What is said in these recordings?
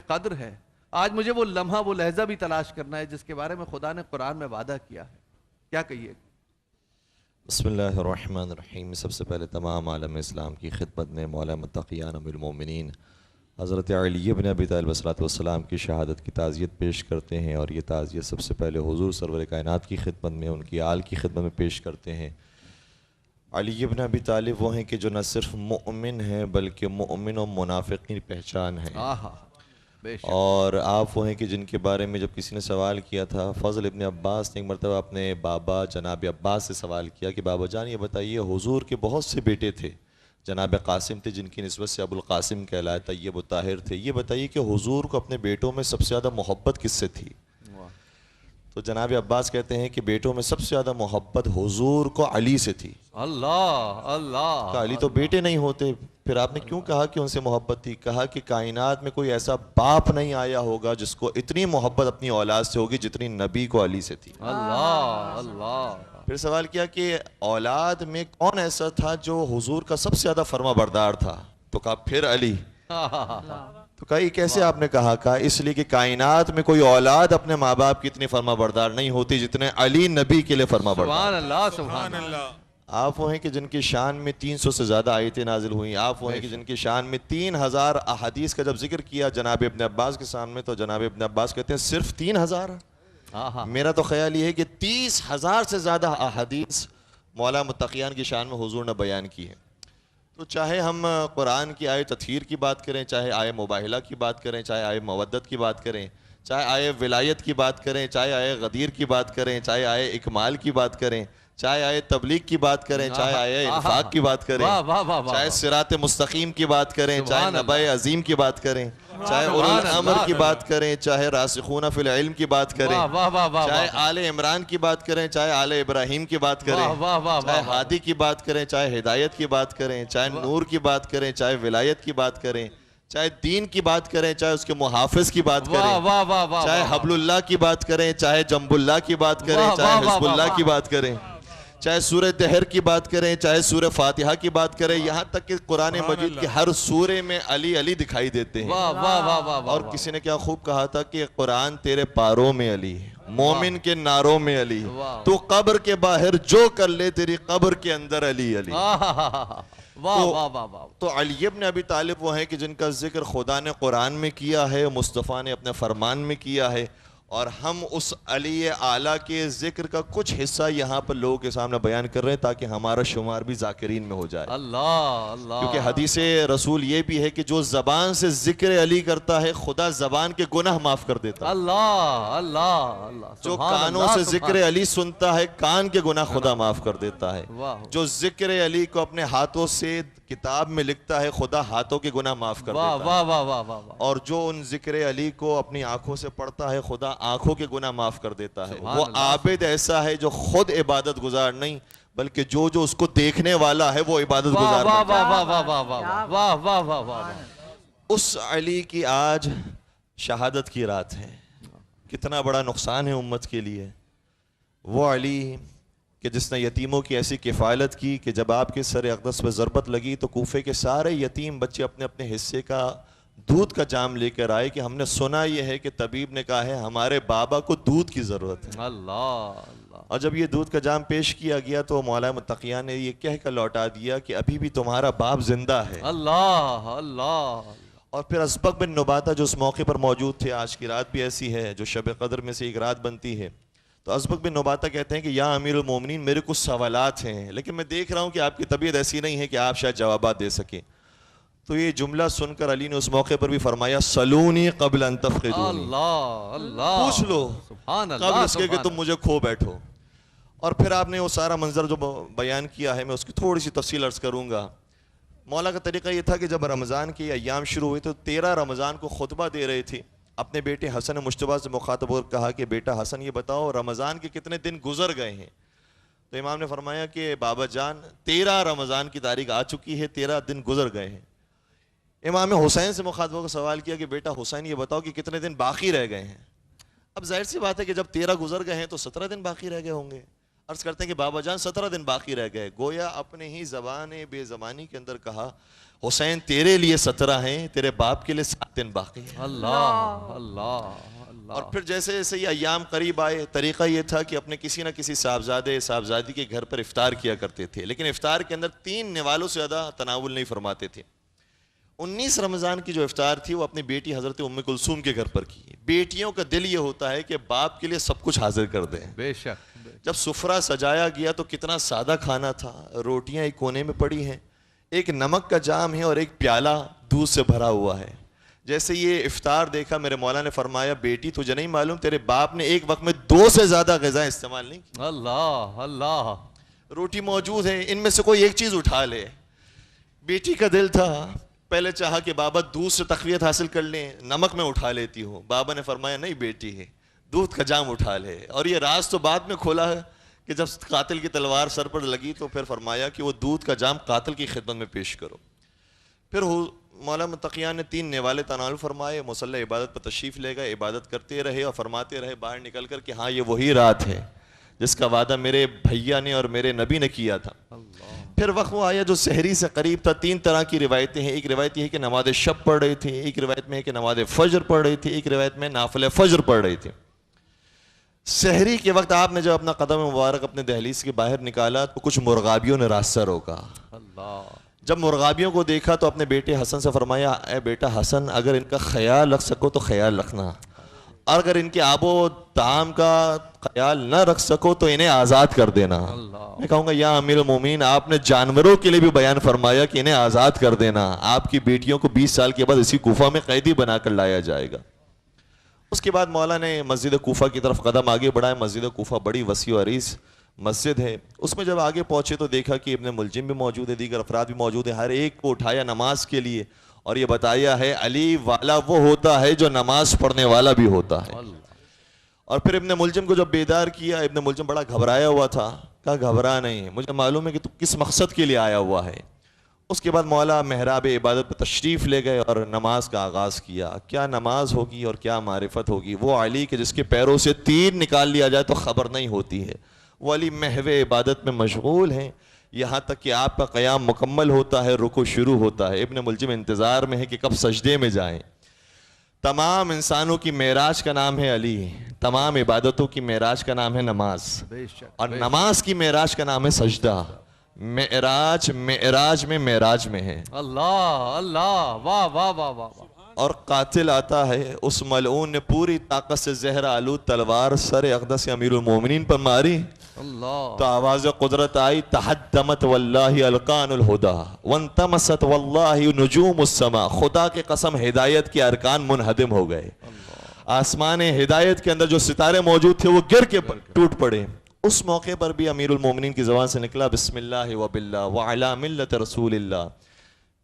قدر ہے. آج مجھے وہ لمحہ وہ لحظہ بھی تلاش کرنا ہے جس کے بارے میں خدا نے قرآن میں وعدہ کیا ہے. کیا کہیے؟ بسم اللہ الرحمن الرحیم. سب سے پہلے تمام عالم اسلام کی خدمت میں مولا متقیان ام المومنین حضرت علی بن ابی طالب صلی اللہ علیہ کی شہادت کی تعزیت پیش کرتے ہیں، اور یہ تعزیت سب سے پہلے حضور سرور کائنات کی خدمت میں، ان کی آل کی خدمت میں پیش کرتے ہیں. علی بن ابی طالب وہ ہیں کہ جو نہ صرف مؤمن ہیں بلکہ مؤمن و منافق کی پہچان ہے. اور آپ وہ ہیں کہ جن کے بارے میں جب کسی نے سوال کیا تھا، فضل ابن عباس نے ایک مرتبہ اپنے بابا جناب عباس سے سوال کیا کہ بابا جان یہ بتائیے حضور کے بہت سے بیٹے تھے، جناب قاسم تھے جن کی نسبت سے ابو القاسم کہلائے، طیب و طاہر تھے، یہ بتائیے کہ حضور کو اپنے بیٹوں میں سب سے زیادہ محبت کس سے تھی؟ تو جناب عباس کہتے ہیں کہ بیٹوں میں سب سے زیادہ محبت حضور کو علی سے تھی. اللہ اللہ. علی تو بیٹے نہیں ہوتے، پھر آپ نے کیوں کہا کہ ان سے محبت تھی؟ کہا کہ کائنات میں کوئی ایسا باپ نہیں آیا ہوگا جس کو اتنی محبت اپنی اولاد سے ہوگی جتنی نبی کو علی سے تھی. اللہ اللہ. پھر سوال کیا کہ اولاد میں کون ایسا تھا جو حضور کا سب سے زیادہ فرما بردار تھا؟ تو کہا پھر علی. تو کہا یہ کیسے آپ نے کہا؟ اس لیے کہ کائنات میں کوئی اولاد اپنے ماں باپ کی اتنی فرما بردار نہیں ہوتی جتنے علی نبی کے لیے فرما بردار. سبحان اللہ سبحان اللہ. آپ وہ ہیں کہ جن کی شان میں 300 سے زیادہ آیتیں نازل ہوئیں. آپ وہ ہیں کہ جن کی شان میں 3000 احادیث کا جب ذکر کیا جناب ابن عباس کے سامنے تو جناب ابن عباس کہتے ہیں صرف 3000؟ میرا تو خیال یہ ہے کہ 30,000 سے زیادہ احادیث مولا متقیان کی شان میں حضور نے بیان کی ہے. تو چاہے ہم قرآن کی آیے تطہیر کی بات کریں، چاہے آیے مباہلہ کی بات کریں، چاہے آیے مودت کی بات کریں، چاہے آیے ولایت کی بات کریں، چاہے آیے غدیر کی بات کریں، چاہے آیے اکمال کی بات کریں، چاہے آیے تبلیغ کی بات کریں، چاہے آیے انفاق کی بات کریں، چاہے صراط مستقیم کی بات کریں، چاہے نبأ عظیم کی بات کریں، چاہے اولی الامر کی بات کریں، چاہے راسخون فی العلم کی بات کریں، چاہے آل عمران کی بات کریں، چاہے آل ابراہیم کی بات کریں، چاہے ہادی کی بات کریں، چاہے ہدایت کی بات کریں، چاہے نور کی بات کریں، چاہے ولایت کی بات کریں، چاہے دین کی بات کریں، چاہے اس کے محافظ کی بات کریں، چاہے حبل اللہ کی بات کریں، چاہے جنب اللہ کی بات کریں، چاہے حزب اللہ کی بات کریں، چاہے سورہ دہر کی بات کریں، چاہے سورہ فاتحہ کی بات کریں، یہاں تک کہ قرآن مجید کے ہر سورے میں علی علی دکھائی دیتے ہیں. اور کسی نے کیا خوب کہا تھا کہ قرآن تیرے پاروں میں علی، مومن کے ناروں میں علی، تو قبر کے باہر جو کر لے تیری قبر کے اندر علی علی. تو علی ابن ابی طالب وہ ہیں کہ جن کا ذکر خدا نے قرآن میں کیا ہے، مصطفیٰ نے اپنے فرمان میں کیا ہے، اور ہم اس علی اعلیٰ کے ذکر کا کچھ حصہ یہاں پر لوگوں کے سامنے بیان کر رہے ہیں تاکہ ہمارا شمار بھی ذاکرین میں ہو جائے. اللہ اللہ. کیونکہ حدیث رسول یہ بھی ہے کہ جو زبان سے ذکر علی کرتا ہے خدا زبان کے گناہ معاف کر دیتا ہے. اللہ اللہ اللہ. جو کانوں سے ذکر علی سنتا ہے کان کے گناہ خدا معاف کر دیتا ہے. جو ذکر علی کو اپنے ہاتھوں سے کتاب میں لکھتا ہے خدا ہاتھوں کے گناہ معاف کر دیتا ہے. اور جو ان ذکر علی کو اپنی آنکھوں سے پڑھتا ہے خدا آنکھوں کے گناہ معاف کر دیتا ہے. وہ عابد ایسا ہے جو خود عبادت گزار نہیں بلکہ جو اس کو دیکھنے والا ہے وہ عبادت گزار ہے. اس علی کی آج شہادت کی رات ہے. کتنا بڑا نقصان ہے امت کے لیے. وہ علی کہ جس نے یتیموں کی ایسی کفالت کی کہ جب آپ کے سر اقدس پہ ضربت لگی تو کوفے کے سارے یتیم بچے اپنے اپنے حصے کا دودھ کا جام لے کر آئے کہ ہم نے سنا یہ ہے کہ طبیب نے کہا ہے ہمارے بابا کو دودھ کی ضرورت ہے. اللہ. اور جب یہ دودھ کا جام پیش کیا گیا تو مولا متقیان نے یہ کہہ کر لوٹا دیا کہ ابھی بھی تمہارا باپ زندہ ہے. اللہ اللہ. اور پھر اسبق بن نباتہ جو اس موقع پر موجود تھے، آج کی رات بھی ایسی ہے جو شب قدر میں سے ایک رات بنتی ہے، تو اسبق بن نباتہ کہتے ہیں کہ یا امیر المومنین میرے کچھ سوالات ہیں لیکن میں دیکھ رہا ہوں کہ آپ کی طبیعت ایسی نہیں ہے کہ آپ شاید جوابات دے سکیں. تو یہ جملہ سن کر علی نے اس موقع پر بھی فرمایا سلونی قبل ان تفقدونی. اللہ اللہ. پوچھ لو قبل اس کے کہ تم مجھے کھو بیٹھو. اور پھر آپ نے وہ سارا منظر جو بیان کیا ہے میں اس کی تھوڑی سی تفصیل عرض کروں گا. مولا کا طریقہ یہ تھا کہ جب رمضان کے ایام شروع ہوئے تو 13 رمضان کو خطبہ دے رہے تھے. اپنے بیٹے حسن مشتبہ سے مخاطب ہو کہا کہ بیٹا حسن یہ بتاؤ رمضان کے کتنے دن گزر گئے ہیں؟ تو امام نے فرمایا کہ بابا جان 13 رمضان کی تاریخ آ چکی ہے، 13 دن گزر گئے ہیں. امام حسین سے مخاطب ہو کر سوال کیا کہ بیٹا حسین یہ بتاؤ کہ کتنے دن باقی رہ گئے ہیں؟ اب ظاہر سی بات ہے کہ جب 13 گزر گئے ہیں تو 17 دن باقی رہ گئے ہوں گے. عرض کرتے ہیں کہ بابا جان 17 دن باقی رہ گئے. گویا اپنے ہی زبان بے زبانی کے اندر کہا حسین تیرے لیے 17 ہیں, تیرے باپ کے لیے 7 دن باقی ہیں. اللہ اللہ اللہ. اور پھر جیسے جیسے یہ ایام قریب آئے, طریقہ یہ تھا کہ اپنے کسی نہ کسی صاحبزادے صاحبزادی کے گھر پر افطار کیا کرتے تھے, لیکن افطار کے اندر 3 نوالوں سے زیادہ تناول نہیں فرماتے تھے. 19 رمضان کی جو افطار تھی وہ اپنی بیٹی حضرت ام کلثوم کے گھر پر کی. بیٹیوں کا دل یہ ہوتا ہے کہ باپ کے لیے سب کچھ حاضر کر دیں. بے شک. جب سفرہ سجایا گیا تو کتنا سادہ کھانا تھا, روٹیاں ایک کونے میں پڑی ہیں, ایک نمک کا جام ہے اور ایک پیالہ دودھ سے بھرا ہوا ہے. جیسے یہ افطار دیکھا میرے مولا نے فرمایا بیٹی تجھے نہیں معلوم تیرے باپ نے ایک وقت میں 2 سے زیادہ غذائیں استعمال نہیں کی. اللہ اللہ. روٹی موجود ہے, ان میں سے کوئی ایک چیز اٹھا لے. بیٹی کا دل تھا, پہلے چاہا کہ بابا دودھ سے تقویت حاصل کر لیں, نمک میں اٹھا لیتی ہوں. بابا نے فرمایا نہیں بیٹی ہے, دودھ کا جام اٹھا لے. اور یہ راز تو بعد میں کھولا ہے کہ جب قاتل کی تلوار سر پر لگی تو پھر فرمایا کہ وہ دودھ کا جام قاتل کی خدمت میں پیش کرو. پھر مولا متقیان نے 3 نوالے تناول فرمائے, مصلی عبادت پر تشریف لے گئے, عبادت کرتے رہے اور فرماتے رہے باہر نکل کر کہ ہاں یہ وہی رات ہے جس کا وعدہ میرے بھیا نے اور میرے نبی نے کیا تھا. پھر وقت وہ آیا جو سحری سے قریب تھا. 3 طرح کی روایتیں ہیں. ایک روایت یہ ہے کہ نماز شب پڑھ رہے تھے, ایک روایت میں ہے کہ نماز فجر پڑھ رہی تھی, ایک روایت میں نافل فجر پڑھ رہی تھی. سحری کے وقت آپ نے جب اپنا قدم مبارک اپنے دہلیز کے باہر نکالا تو کچھ مرغابیوں نے راستہ روکا. اللہ. جب مرغابیوں کو دیکھا تو اپنے بیٹے حسن سے فرمایا اے بیٹا حسن اگر ان کا خیال رکھ سکو تو خیال رکھنا, اور اگر ان کے آب و طعام کا خیال نہ رکھ سکو تو انہیں آزاد کر دینا. میں کہوں گا یا امیر المومنین آپ نے جانوروں کے لیے بھی بیان فرمایا کہ انہیں آزاد کر دینا. آپ کی بیٹیوں کو 20 سال کے بعد اسی کوفہ میں قیدی بنا کر لایا جائے گا. اس کے بعد مولا نے مسجد کوفہ کی طرف قدم آگے بڑھائے. مسجد کوفہ بڑی وسیع و عریض مسجد ہے. اس میں جب آگے پہنچے تو دیکھا کہ ابن ملجم بھی موجود ہے, دیگر افراد بھی موجود ہیں. ہر ایک کو اٹھایا نماز کے لیے اور یہ بتایا ہے علی والا وہ ہوتا ہے جو نماز پڑھنے والا بھی ہوتا ہے. اور پھر ابن ملجم کو جب بیدار کیا, ابن ملجم بڑا گھبرایا ہوا تھا. کہا گھبرا نہیں, مجھے معلوم ہے کہ تو کس مقصد کے لیے آیا ہوا ہے. اس کے بعد مولا محراب عبادت پر تشریف لے گئے اور نماز کا آغاز کیا. کیا نماز ہوگی اور کیا معرفت ہوگی. وہ علی کہ جس کے پیروں سے تیر نکال لیا جائے تو خبر نہیں ہوتی ہے. وہ علی محو عبادت میں مشغول ہیں یہاں تک کہ آپ کا قیام مکمل ہوتا ہے, رکوع شروع ہوتا ہے. ابن ملجم انتظار میں ہے کہ کب سجدے میں جائیں. تمام انسانوں کی معراج کا نام ہے علی, تمام عبادتوں کی معراج کا نام ہے نماز, اور نماز کی معراج کا نام ہے سجدہ. معراج میں معراج میں ہے. اللہ اللہ. واہ واہ واہ واہ. اور قاتل آتا ہے, اس ملعون نے پوری طاقت سے زہر آلود تلوار سر اقدس امیر المومنین پر ماری. اللہ. تو آواز قدرت آئی تحدمت واللہ القان الہدا وانتمست واللہ نجوم السما. خدا کے قسم ہدایت کے ارکان منہدم ہو گئے. آسمان ہدایت کے اندر جو ستارے موجود تھے وہ گر کے ٹوٹ پڑے. اس موقع پر بھی امیر المومنین کی زبان سے نکلا بسم اللہ وباللہ وعلی ملت رسول اللہ.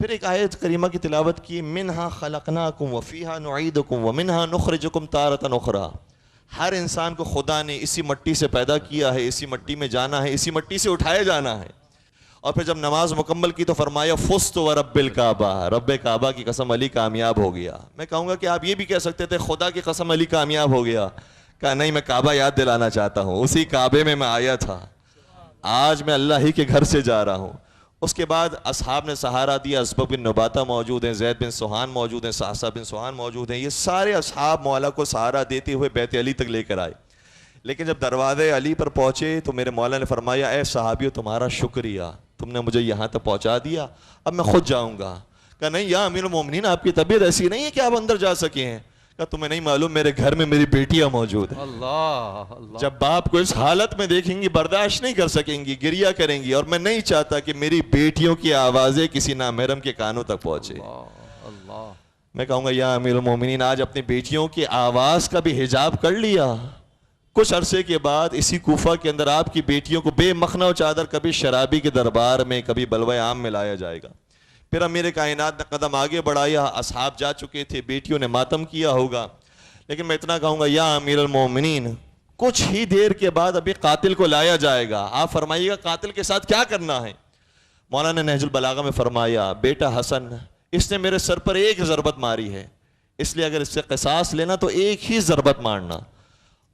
پھر ایک آیت کریمہ کی تلاوت کی, منہا خلقناکم وفیہا نعیدکم ومنہا نخرجکم تارۃ اخری. ہر انسان کو خدا نے اسی مٹی سے پیدا کیا ہے, اسی مٹی میں جانا ہے, اسی مٹی سے اٹھائے جانا ہے. اور پھر جب نماز مکمل کی تو فرمایا فزت ورب الکعبہ, رب کعبہ کی قسم علی کامیاب ہو گیا. میں کہوں گا کہ آپ یہ بھی کہہ سکتے تھے خدا کی قسم علی کامیاب ہو گیا. کہا نہیں, میں کعبہ یاد دلانا چاہتا ہوں, اسی کعبے میں آیا تھا, آج میں اللہ ہی کے گھر سے جا رہا ہوں. اس کے بعد اصحاب نے سہارا دیا. اسبغ بن نباتہ موجود ہیں, زید بن سوحان موجود ہیں, صحصہ بن سوحان موجود ہیں. یہ سارے اصحاب مولا کو سہارا دیتے ہوئے بیت علی تک لے کر آئے. لیکن جب دروازے علی پر پہنچے تو میرے مولا نے فرمایا اے صحابیو تمہارا شکریہ, تم نے مجھے یہاں تک پہنچا دیا, اب میں خود جاؤں گا. کہا نہیں یا امیر المومنین آپ کی طبیعت ایسی نہیں ہے کہ آپ اندر جا سکے ہیں. کہا تمہیں نہیں معلوم میرے گھر میں میری بیٹیاں موجود ہیں. اللہ اللہ. جب باپ کو اس حالت میں دیکھیں گی برداشت نہیں کر سکیں گی, گریا کریں گی, اور میں نہیں چاہتا کہ میری بیٹیوں کی آوازیں کسی نامحرم کے کانوں تک پہنچے. اللہ. میں کہوں گا یا امیر المومنین آج اپنی بیٹیوں کی آواز کا بھی حجاب کر لیا. کچھ عرصے کے بعد اسی کوفہ کے اندر آپ کی بیٹیوں کو بے مخنہ و چادر کبھی شرابی کے دربار میں, کبھی بلوہ عام میں لایا جائے گا. پھر امیر کائنات نے قدم آگے بڑھایا, اصحاب جا چکے تھے, بیٹیوں نے ماتم کیا ہوگا. لیکن میں اتنا کہوں گا یا امیر المومنین کچھ ہی دیر کے بعد ابھی قاتل کو لایا جائے گا. آپ فرمائیے گا قاتل کے ساتھ کیا کرنا ہے. مولانا نہج البلاغہ میں فرمایا بیٹا حسن اس نے میرے سر پر ایک ضربت ماری ہے, اس لیے اگر اس سے قصاص لینا تو ایک ہی ضربت مارنا.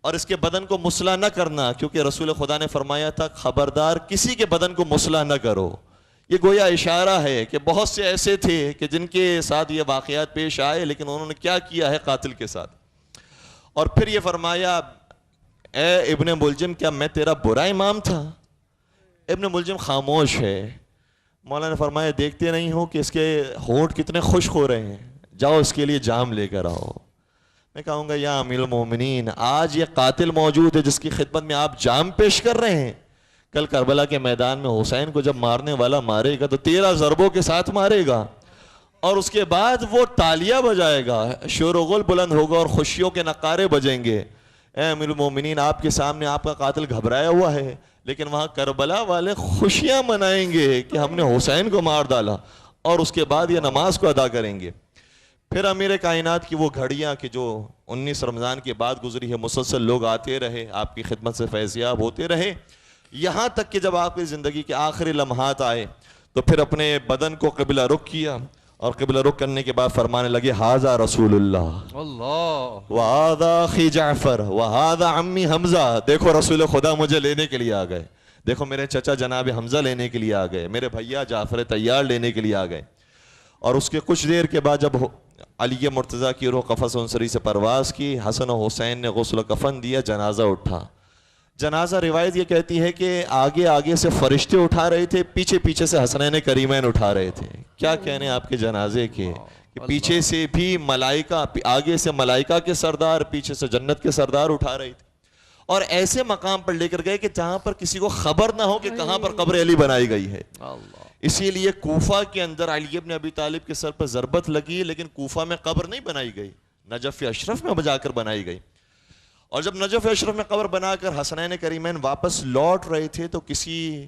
اور اس کے بدن کو مسلح نہ کرنا، کیونکہ رسول خدا نے فرمایا تھا خبردار کسی کے بدن کو مسلح نہ کرو. یہ گویا اشارہ ہے کہ بہت سے ایسے تھے کہ جن کے ساتھ یہ واقعات پیش آئے، لیکن انہوں نے کیا کیا ہے قاتل کے ساتھ. اور پھر یہ فرمایا اے ابن ملجم کیا میں تیرا برا امام تھا؟ ابن ملجم خاموش ہے. مولا نے فرمایا دیکھتے نہیں ہو کہ اس کے ہونٹ کتنے خشک ہو رہے ہیں، جاؤ اس کے لیے جام لے کر آؤ. میں کہوں گا یا امیر المومنین، آج یہ قاتل موجود ہے جس کی خدمت میں آپ جام پیش کر رہے ہیں. کل کربلا کے میدان میں حسین کو جب مارنے والا مارے گا تو 13 ضربوں کے ساتھ مارے گا، اور اس کے بعد وہ تالیاں بجائے گا، شور و غل بلند ہوگا اور خوشیوں کے نقارے بجیں گے. اے امیر المومنین، آپ کے سامنے آپ کا قاتل گھبرایا ہوا ہے، لیکن وہاں کربلا والے خوشیاں منائیں گے کہ ہم نے حسین کو مار ڈالا، اور اس کے بعد یہ نماز کو ادا کریں گے. پھر امیر کائنات کی وہ گھڑیاں کہ جو 19 رمضان کے بعد گزری ہے، مسلسل لوگ آتے رہے، آپ کی خدمت سے فیضیاب ہوتے رہے، یہاں تک کہ جب آپ کی زندگی کے آخری لمحات آئے تو پھر اپنے بدن کو قبلہ رخ کیا، اور قبلہ رخ کرنے کے بعد فرمانے لگے ھذا رسول اللہ اللہ وھذا اخی جعفر وھذا عمی حمزہ. دیکھو رسول خدا مجھے لینے کے لیے آ گئے، دیکھو میرے چچا جناب حمزہ لینے کے لیے آ گئے، میرے بھیا جعفر طیار لینے کے لیے آ گئے. اور اس کے کچھ دیر کے بعد جب علی مرتضیٰ کی روح قفص انصری سے پرواز کی، حسن و حسین نے غسل و کفن دیا، جنازہ اٹھا. جنازہ روایت یہ کہتی ہے کہ آگے آگے سے فرشتے اٹھا رہے تھے، پیچھے پیچھے سے حسنین کریمین اٹھا رہے تھے. کیا کہنے آپ کے جنازے کے کہ پیچھے سے بھی ملائکہ، آگے سے ملائکہ کے سردار، پیچھے سے جنت کے سردار اٹھا رہے تھے، اور ایسے مقام پر لے کر گئے کہ جہاں پر کسی کو خبر نہ ہو کہ کہاں پر قبر علی بنائی گئی ہے. اسی لیے کوفہ کے اندر علی ابن ابی طالب کے سر پر ضربت لگی، لیکن کوفہ میں قبر نہیں بنائی گئی، نجف اشرف میں جا کر بنائی گئی. اور جب نجف اشرف میں قبر بنا کر حسنین کریمین واپس لوٹ رہے تھے تو کسی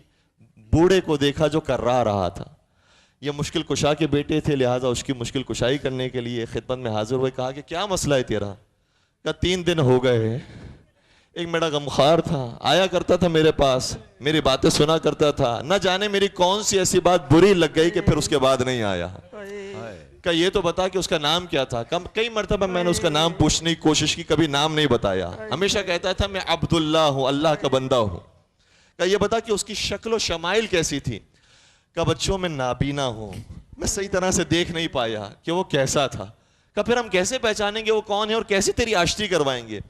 بوڑھے کو دیکھا جو کرا رہا تھا. یہ مشکل کشا کے بیٹے تھے، لہٰذا اس کی مشکل کشائی کرنے کے لیے خدمت میں حاضر ہوئے. کہا کہ کیا مسئلہ ہے تیرا؟ کہا 3 دن ہو گئے، ایک میرا غمخوار تھا، آیا کرتا تھا میرے پاس، میری باتیں سنا کرتا تھا، نہ جانے میری کون سی ایسی بات بری لگ گئی کہ پھر اس کے بعد نہیں آیا. کہ یہ تو بتا کہ اس کا نام کیا تھا. کئی مرتبہ میں نے اس کا نام پوچھنے کی کوشش کی، کبھی نام نہیں بتایا، ہمیشہ کہتا تھا میں عبداللہ ہوں، اللہ کا بندہ ہوں. کہ یہ بتا کہ اس کی شکل و شمائل کیسی تھی. کہ بچوں میں نابینا ہوں، میں صحیح طرح سے دیکھ نہیں پایا کہ وہ کیسا تھا. کہ پھر ہم کیسے پہچانیں گے وہ کون ہے اور کیسے تیری آشتی کروائیں گے؟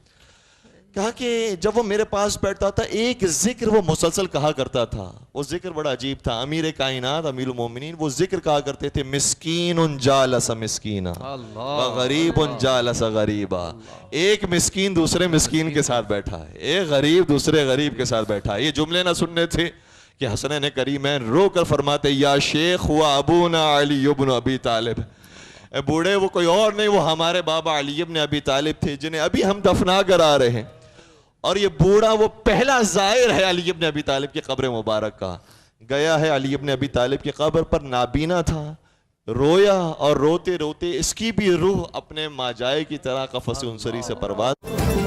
کہا کہ جب وہ میرے پاس بیٹھتا تھا ایک ذکر وہ مسلسل کہا کرتا تھا. وہ ذکر بڑا عجیب تھا. امیر کائنات امیر المومنین وہ ذکر کہا کرتے تھے مسکین جالس مسکینا وغریب جالس غریبا. ایک مسکین دوسرے مسکین کے ساتھ بیٹھا ہے، ایک غریب دوسرے غریب کے ساتھ بیٹھا ہے. یہ جملے نہ سننے تھے کہ حسنین کریمین رو کر فرماتے یا شیخ ہوا ابونا علی ابن ابی طالب. اے بوڑھے وہ کوئی اور نہیں، وہ ہمارے بابا علی ابن ابی طالب تھے جنہیں ابھی ہم دفنا کر آ رہے ہیں. اور یہ بوڑھا وہ پہلا زائر ہے علی ابن ابی طالب کی قبر مبارک کا. گیا ہے علی ابن ابی طالب کی قبر پر، نابینا تھا، رویا، اور روتے روتے اس کی بھی روح اپنے ماجائے کی طرح قفص انصری سے پرواز